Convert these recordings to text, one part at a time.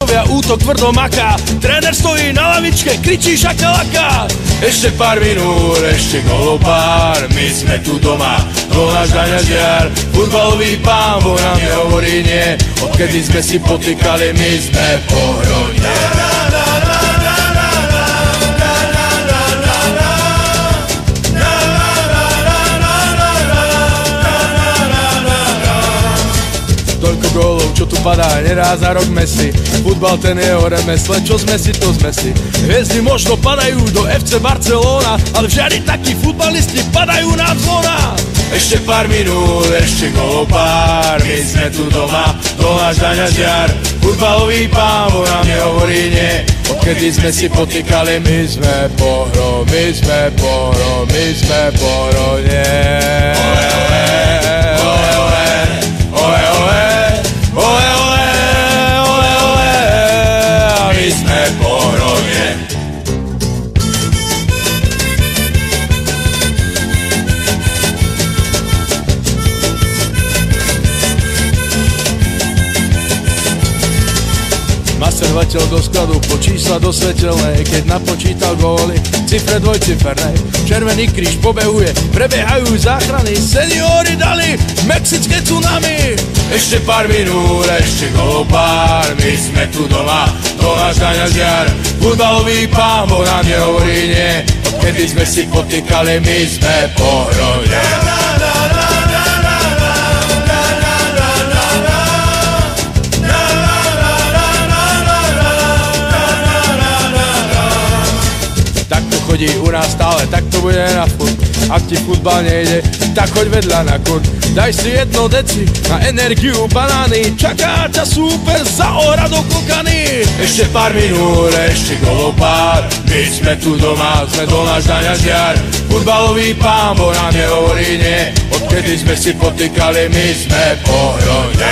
hostovia, útok tvrdo maká. Tréner stojí na lavičke, kričí šakalaka. Ešte pár minút, ešte golopár, my sme tu doma, to náš Daňa Žiar. Futbalový pán vo nám nehovorí nie, odkedy sme si potýkali, my sme v pohrode. Toľko gólov, čo tu padá, nedá za rok Messi. Futbal ten je o remesle, čo sme si, to sme si. Hviezdy možno padajú do FC Barcelona, ale žiadni takí futbalisti padajú na zvona. Ešte pár minút, ešte golopár, my sme tu doma, to náš Daňa Žiar. Futbalový pán vo nám nehovorí nie, odkedy sme si potýkali, my sme pohro, my sme pohro, my sme pohro, nie. Master letel do skladu po čísla do svetelnej, keď napočítal góly, cifre dvojcifernej. Červený kríž pobehuje, prebiehajú záchrany, seniori dali mexické tsunami. Ešte pár minút, ešte golopár, my sme tu doma, to náš Daňa Žiar. Futbalový pán vo nám nehovorí nie, odkedy sme si potýkali, my sme v pohrode. Chodí u nás stále, tak to bude na furt. Ak ti futbal nejde, tak choď vedľa na kurt. Daj si jedno deci na energiu banány, čaká ťa super za ohradou klokany. Ešte pár minút, ešte golopár, my sme tu doma, sme to náš Daňa Žiar. Futbalový pán vo nám nehovorí nie, odkedy sme si potýkali, my sme v pohrode.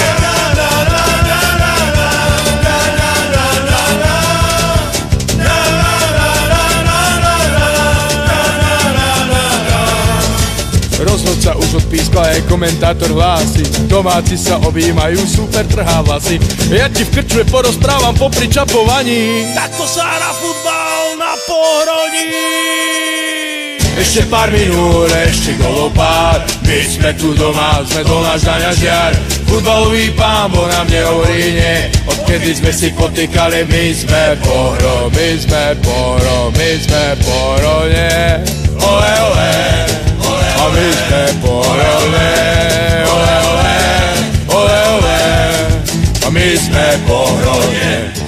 Rozhodca už odpískal, aj komentátor hlási, domáci sa objímajú, super trhá vlasy. Ja ti v krčme porozprávam popri čapovaní, takto sa hrá futbal na Pohrodí. Ešte pár minút, ešte golopár, my sme tu doma, sme to náš Daňa Žiar. Futbalový pán vo nám nehovorí nie, odkedy sme si potýkali, my sme pohro, my sme pohro, my sme pohro, nie. Ole, ole. A my sme pohrode, ole, ole, ole, ole, a my sme pohrode.